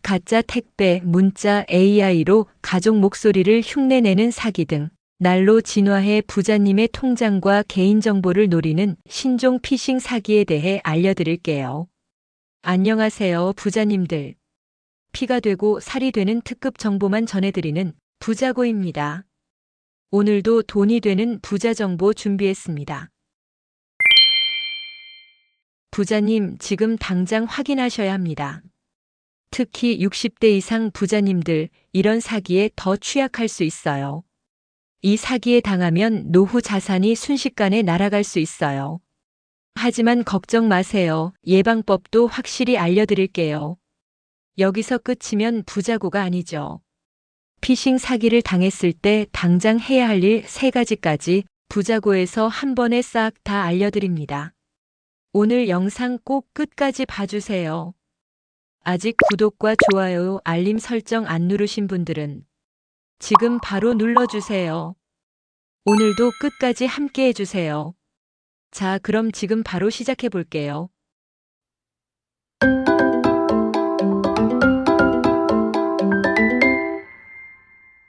가짜 택배, 문자, AI로 가족 목소리를 흉내내는 사기 등 날로 진화해 부자님의 통장과 개인정보를 노리는 신종 피싱 사기에 대해 알려드릴게요. 안녕하세요, 부자님들. 피가 되고 살이 되는 특급 정보만 전해드리는 부자고입니다. 오늘도 돈이 되는 부자 정보 준비했습니다. 부자님, 지금 당장 확인하셔야 합니다. 특히 60대 이상 부자님들, 이런 사기에 더 취약할 수 있어요. 이 사기에 당하면 노후 자산이 순식간에 날아갈 수 있어요. 하지만 걱정 마세요. 예방법도 확실히 알려드릴게요. 여기서 끝이면 부자고가 아니죠. 피싱 사기를 당했을 때 당장 해야 할 일 3가지까지 부자고에서 한 번에 싹 다 알려드립니다. 오늘 영상 꼭 끝까지 봐주세요. 아직 구독과 좋아요, 알림 설정 안 누르신 분들은 지금 바로 눌러주세요. 오늘도 끝까지 함께 해주세요. 자, 그럼 지금 바로 시작해 볼게요.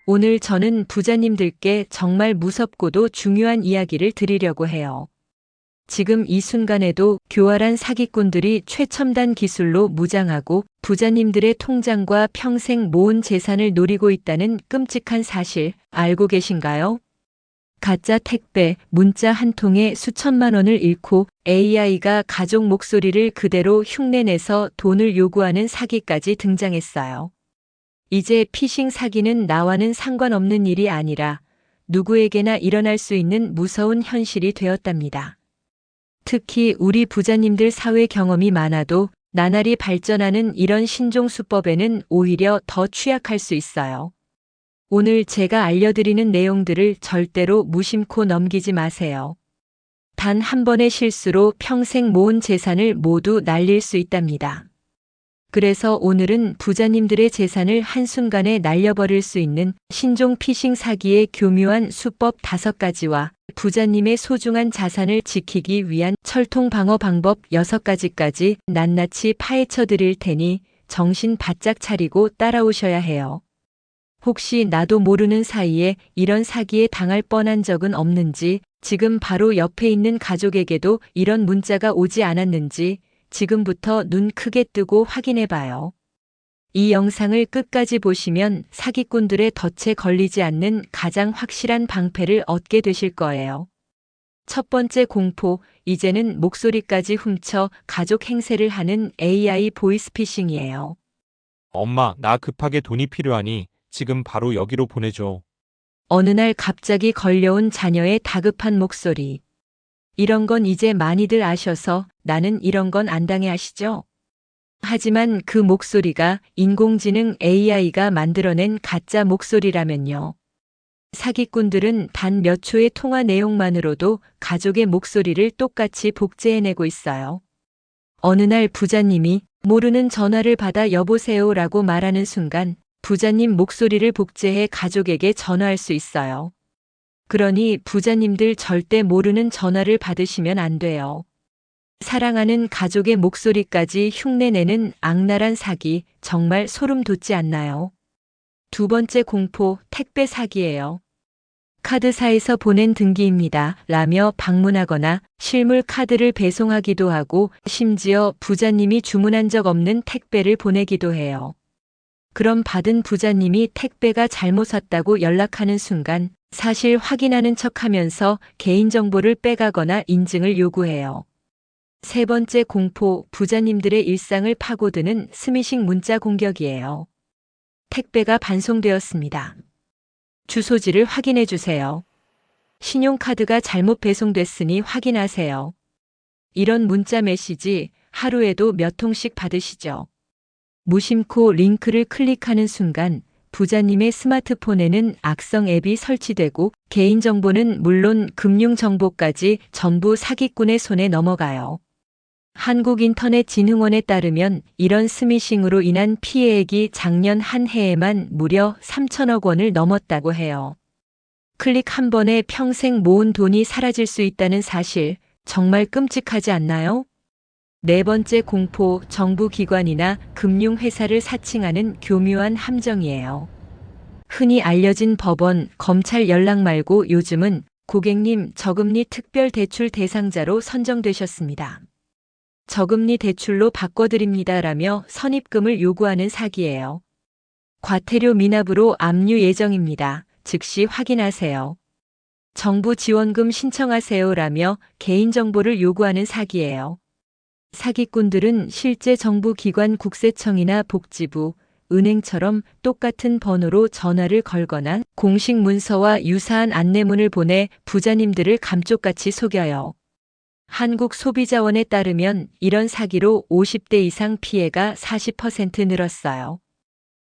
오늘 저는 부자님들께 정말 무섭고도 중요한 이야기를 드리려고 해요. 지금 이 순간에도 교활한 사기꾼들이 최첨단 기술로 무장하고 부자님들의 통장과 평생 모은 재산을 노리고 있다는 끔찍한 사실 알고 계신가요? 가짜 택배, 문자 한 통에 수천만 원을 잃고 AI가 가족 목소리를 그대로 흉내내서 돈을 요구하는 사기까지 등장했어요. 이제 피싱 사기는 나와는 상관없는 일이 아니라 누구에게나 일어날 수 있는 무서운 현실이 되었답니다. 특히 우리 부자님들 사회 경험이 많아도 나날이 발전하는 이런 신종 수법에는 오히려 더 취약할 수 있어요. 오늘 제가 알려드리는 내용들을 절대로 무심코 넘기지 마세요. 단 한 번의 실수로 평생 모은 재산을 모두 날릴 수 있답니다. 그래서 오늘은 부자님들의 재산을 한순간에 날려버릴 수 있는 신종 피싱 사기의 교묘한 수법 5가지와 부자님의 소중한 자산을 지키기 위한 철통 방어 방법 6가지까지 낱낱이 파헤쳐 드릴 테니 정신 바짝 차리고 따라오셔야 해요. 혹시 나도 모르는 사이에 이런 사기에 당할 뻔한 적은 없는지, 지금 바로 옆에 있는 가족에게도 이런 문자가 오지 않았는지 지금부터 눈 크게 뜨고 확인해 봐요. 이 영상을 끝까지 보시면 사기꾼들의 덫에 걸리지 않는 가장 확실한 방패를 얻게 되실 거예요. 첫 번째 공포, 이제는 목소리까지 훔쳐 가족 행세를 하는 AI 보이스피싱이에요. 엄마, 나 급하게 돈이 필요하니 지금 바로 여기로 보내줘. 어느 날 갑자기 걸려온 자녀의 다급한 목소리. 이런 건 이제 많이들 아셔서 나는 이런 건 안 당해 하시죠? 하지만 그 목소리가 인공지능 AI가 만들어낸 가짜 목소리라면요. 사기꾼들은 단 몇 초의 통화 내용만으로도 가족의 목소리를 똑같이 복제해내고 있어요. 어느 날 부자님이 모르는 전화를 받아 여보세요라고 말하는 순간 부자님 목소리를 복제해 가족에게 전화할 수 있어요. 그러니 부자님들 절대 모르는 전화를 받으시면 안 돼요. 사랑하는 가족의 목소리까지 흉내내는 악랄한 사기, 정말 소름 돋지 않나요? 두 번째 공포, 택배 사기예요. 카드사에서 보낸 등기입니다. 라며 방문하거나 실물 카드를 배송하기도 하고 심지어 부자님이 주문한 적 없는 택배를 보내기도 해요. 그럼 받은 부자님이 택배가 잘못 왔다고 연락하는 순간 사실 확인하는 척하면서 개인정보를 빼가거나 인증을 요구해요. 세 번째 공포, 부자님들의 일상을 파고드는 스미싱 문자 공격이에요. 택배가 반송되었습니다. 주소지를 확인해 주세요. 신용카드가 잘못 배송됐으니 확인하세요. 이런 문자 메시지 하루에도 몇 통씩 받으시죠? 무심코 링크를 클릭하는 순간 부자님의 스마트폰에는 악성 앱이 설치되고 개인정보는 물론 금융정보까지 전부 사기꾼의 손에 넘어가요. 한국인터넷진흥원에 따르면 이런 스미싱으로 인한 피해액이 작년 한 해에만 무려 3천억 원을 넘었다고 해요. 클릭 한 번에 평생 모은 돈이 사라질 수 있다는 사실 정말 끔찍하지 않나요? 네 번째 공포, 정부 기관이나 금융회사를 사칭하는 교묘한 함정이에요. 흔히 알려진 법원, 검찰 연락 말고 요즘은 고객님 저금리 특별 대출 대상자로 선정되셨습니다. 저금리 대출로 바꿔드립니다라며 선입금을 요구하는 사기예요. 과태료 미납으로 압류 예정입니다. 즉시 확인하세요. 정부 지원금 신청하세요라며 개인정보를 요구하는 사기예요. 사기꾼들은 실제 정부 기관 국세청이나 복지부, 은행처럼 똑같은 번호로 전화를 걸거나 공식 문서와 유사한 안내문을 보내 부자님들을 감쪽같이 속여요. 한국소비자원에 따르면 이런 사기로 50대 이상 피해가 40% 늘었어요.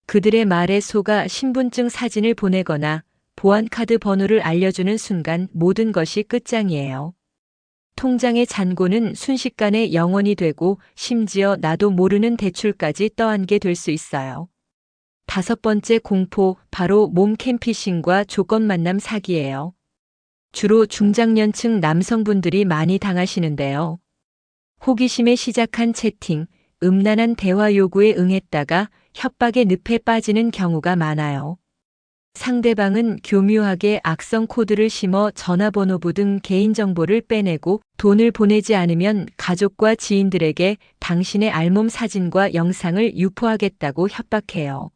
그들의 말에 속아 신분증 사진을 보내거나 보안카드 번호를 알려주는 순간 모든 것이 끝장이에요. 통장의 잔고는 순식간에 0원이 되고 심지어 나도 모르는 대출까지 떠안게 될 수 있어요. 다섯 번째 공포, 바로 몸캠피싱과 조건 만남 사기예요. 주로 중장년층 남성분들이 많이 당하시는데요. 호기심에 시작한 채팅, 음란한 대화 요구에 응했다가 협박의 늪에 빠지는 경우가 많아요. 상대방은 교묘하게 악성 코드를 심어 전화번호부 등 개인정보를 빼내고 돈을 보내지 않으면 가족과 지인들에게 당신의 알몸 사진과 영상을 유포하겠다고 협박해요.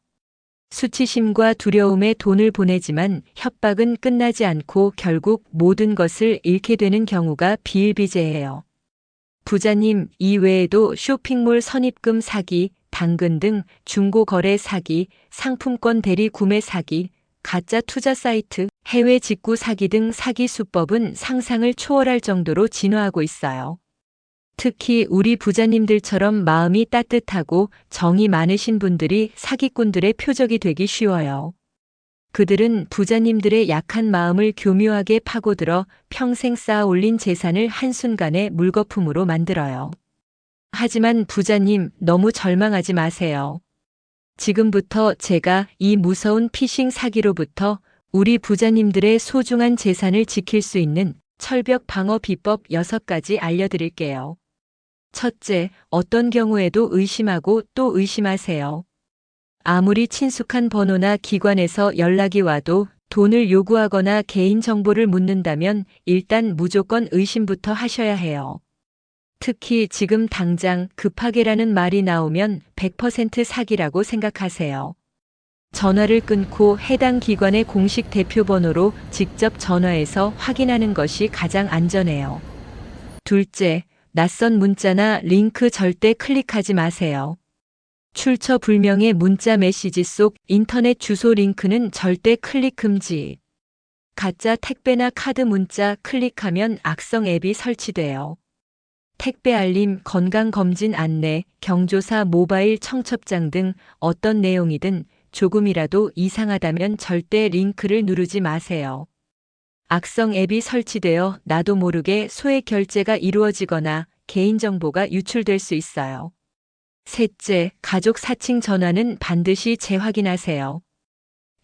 수치심과 두려움에 돈을 보내지만 협박은 끝나지 않고 결국 모든 것을 잃게 되는 경우가 비일비재해요. 부자님, 이 외에도 쇼핑몰 선입금 사기, 당근 등 중고거래 사기, 상품권 대리 구매 사기, 가짜 투자 사이트, 해외 직구 사기 등 사기 수법은 상상을 초월할 정도로 진화하고 있어요. 특히 우리 부자님들처럼 마음이 따뜻하고 정이 많으신 분들이 사기꾼들의 표적이 되기 쉬워요. 그들은 부자님들의 약한 마음을 교묘하게 파고들어 평생 쌓아 올린 재산을 한순간에 물거품으로 만들어요. 하지만 부자님, 너무 절망하지 마세요. 지금부터 제가 이 무서운 피싱 사기로부터 우리 부자님들의 소중한 재산을 지킬 수 있는 철벽 방어 비법 6가지 알려드릴게요. 첫째, 어떤 경우에도 의심하고 또 의심하세요. 아무리 친숙한 번호나 기관에서 연락이 와도 돈을 요구하거나 개인정보를 묻는다면 일단 무조건 의심부터 하셔야 해요. 특히 지금 당장 급하게라는 말이 나오면 100% 사기라고 생각하세요. 전화를 끊고 해당 기관의 공식 대표번호로 직접 전화해서 확인하는 것이 가장 안전해요. 둘째, 낯선 문자나 링크 절대 클릭하지 마세요. 출처 불명의 문자 메시지 속 인터넷 주소 링크는 절대 클릭 금지. 가짜 택배나 카드 문자 클릭하면 악성 앱이 설치돼요. 택배 알림, 건강검진 안내, 경조사 모바일 청첩장 등 어떤 내용이든 조금이라도 이상하다면 절대 링크를 누르지 마세요. 악성 앱이 설치되어 나도 모르게 소액 결제가 이루어지거나 개인정보가 유출될 수 있어요. 셋째, 가족 사칭 전화는 반드시 재확인하세요.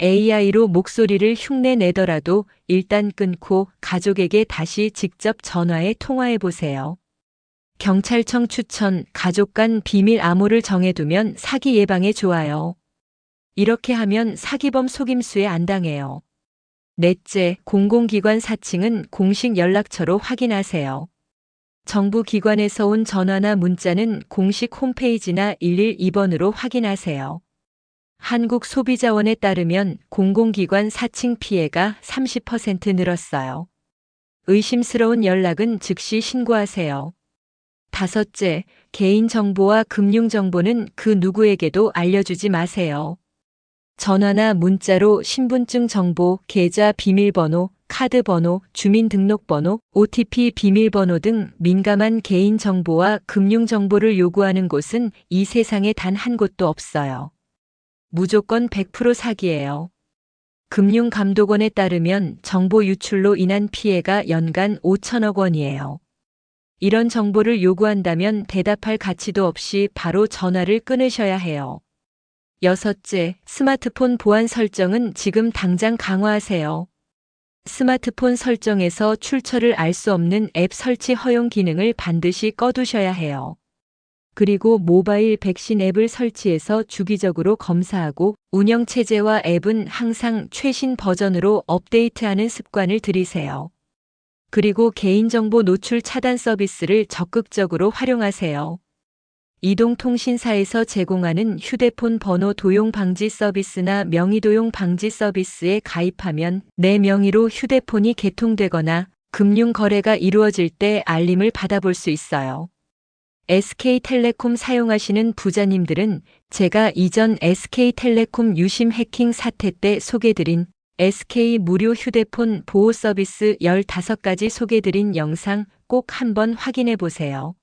AI로 목소리를 흉내 내더라도 일단 끊고 가족에게 다시 직접 전화해 통화해 보세요. 경찰청 추천, 가족 간 비밀 암호를 정해두면 사기 예방에 좋아요. 이렇게 하면 사기범 속임수에 안 당해요. 넷째, 공공기관 사칭은 공식 연락처로 확인하세요. 정부 기관에서 온 전화나 문자는 공식 홈페이지나 112번으로 확인하세요. 한국소비자원에 따르면 공공기관 사칭 피해가 30% 늘었어요. 의심스러운 연락은 즉시 신고하세요. 다섯째, 개인정보와 금융정보는 그 누구에게도 알려주지 마세요. 전화나 문자로 신분증 정보, 계좌 비밀번호, 카드 번호, 주민등록번호, OTP 비밀번호 등 민감한 개인정보와 금융정보를 요구하는 곳은 이 세상에 단 한 곳도 없어요. 무조건 100% 사기예요. 금융감독원에 따르면 정보 유출로 인한 피해가 연간 5천억 원이에요. 이런 정보를 요구한다면 대답할 가치도 없이 바로 전화를 끊으셔야 해요. 여섯째, 스마트폰 보안 설정은 지금 당장 강화하세요. 스마트폰 설정에서 출처를 알 수 없는 앱 설치 허용 기능을 반드시 꺼두셔야 해요. 그리고 모바일 백신 앱을 설치해서 주기적으로 검사하고 운영체제와 앱은 항상 최신 버전으로 업데이트하는 습관을 들이세요. 그리고 개인정보 노출 차단 서비스를 적극적으로 활용하세요. 이동통신사에서 제공하는 휴대폰 번호 도용 방지 서비스나 명의 도용 방지 서비스에 가입하면 내 명의로 휴대폰이 개통되거나 금융 거래가 이루어질 때 알림을 받아볼 수 있어요. SK텔레콤 사용하시는 부자님들은 제가 이전 SK텔레콤 유심 해킹 사태 때 소개드린 SK 무료 휴대폰 보호 서비스 15가지 소개드린 영상 꼭 한번 확인해 보세요.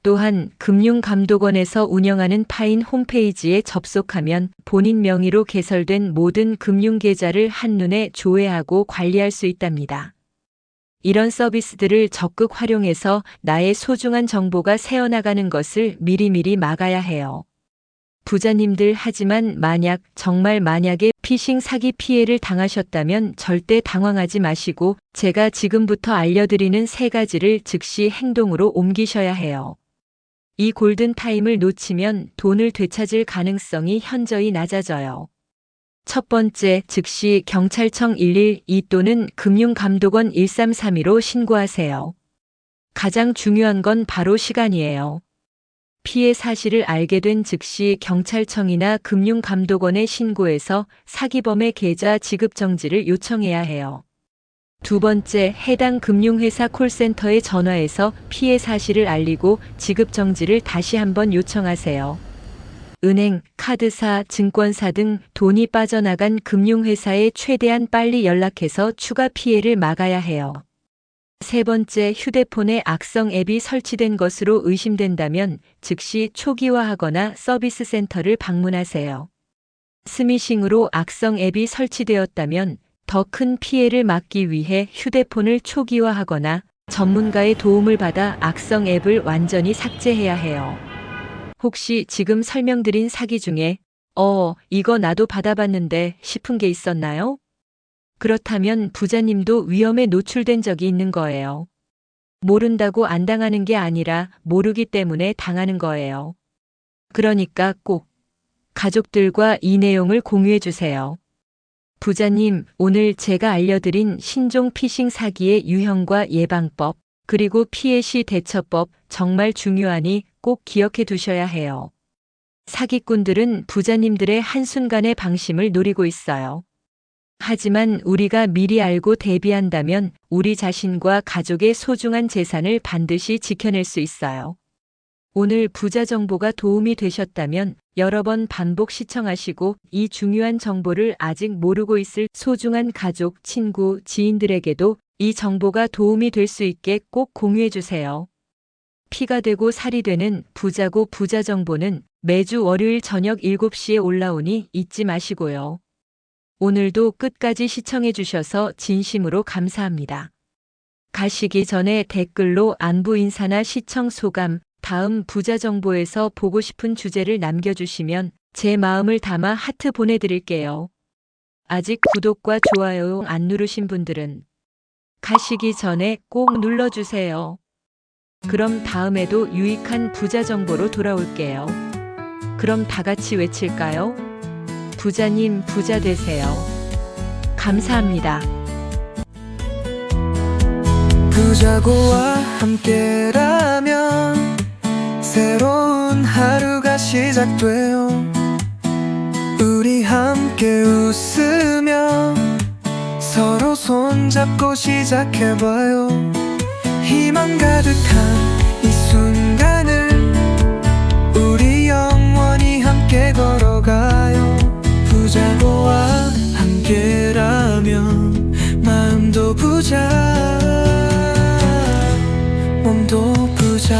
또한 금융감독원에서 운영하는 파인 홈페이지에 접속하면 본인 명의로 개설된 모든 금융계좌를 한눈에 조회하고 관리할 수 있답니다. 이런 서비스들을 적극 활용해서 나의 소중한 정보가 새어나가는 것을 미리미리 막아야 해요. 부자님들, 하지만 정말 만약에 피싱 사기 피해를 당하셨다면 절대 당황하지 마시고 제가 지금부터 알려드리는 3가지를 즉시 행동으로 옮기셔야 해요. 이 골든타임을 놓치면 돈을 되찾을 가능성이 현저히 낮아져요. 첫 번째, 즉시 경찰청 112 또는 금융감독원 1332로 신고하세요. 가장 중요한 건 바로 시간이에요. 피해 사실을 알게 된 즉시 경찰청이나 금융감독원에 신고해서 사기범의 계좌 지급 정지를 요청해야 해요. 두 번째, 해당 금융회사 콜센터에 전화해서 피해 사실을 알리고 지급 정지를 다시 한번 요청하세요. 은행, 카드사, 증권사 등 돈이 빠져나간 금융회사에 최대한 빨리 연락해서 추가 피해를 막아야 해요. 세 번째, 휴대폰에 악성 앱이 설치된 것으로 의심된다면 즉시 초기화하거나 서비스 센터를 방문하세요. 스미싱으로 악성 앱이 설치되었다면 더 큰 피해를 막기 위해 휴대폰을 초기화하거나 전문가의 도움을 받아 악성 앱을 완전히 삭제해야 해요. 혹시 지금 설명드린 사기 중에 이거 나도 받아봤는데 싶은 게 있었나요? 그렇다면 부자님도 위험에 노출된 적이 있는 거예요. 모른다고 안 당하는 게 아니라 모르기 때문에 당하는 거예요. 그러니까 꼭 가족들과 이 내용을 공유해 주세요. 부자님, 오늘 제가 알려드린 신종 피싱 사기의 유형과 예방법, 그리고 피해 시 대처법 정말 중요하니 꼭 기억해 두셔야 해요. 사기꾼들은 부자님들의 한순간의 방심을 노리고 있어요. 하지만 우리가 미리 알고 대비한다면 우리 자신과 가족의 소중한 재산을 반드시 지켜낼 수 있어요. 오늘 부자 정보가 도움이 되셨다면 여러 번 반복 시청하시고 이 중요한 정보를 아직 모르고 있을 소중한 가족, 친구, 지인들에게도 이 정보가 도움이 될 수 있게 꼭 공유해 주세요. 피가 되고 살이 되는 부자고 부자 정보는 매주 월요일 저녁 7시에 올라오니 잊지 마시고요. 오늘도 끝까지 시청해 주셔서 진심으로 감사합니다. 가시기 전에 댓글로 안부 인사나 시청 소감, 다음 부자 정보에서 보고 싶은 주제를 남겨주시면 제 마음을 담아 하트 보내드릴게요. 아직 구독과 좋아요 안 누르신 분들은 가시기 전에 꼭 눌러주세요. 그럼 다음에도 유익한 부자 정보로 돌아올게요. 그럼 다 같이 외칠까요? 부자님 부자 되세요. 감사합니다. 부자고와 함께라면 새로운 하루가 시작돼요. 우리 함께 웃으며 서로 손잡고 시작해봐요. 희망 가득한 이 순간을 우리 영원히 함께 걸어가요. 부자고와 함께라면 마음도 부자, 몸도 부자.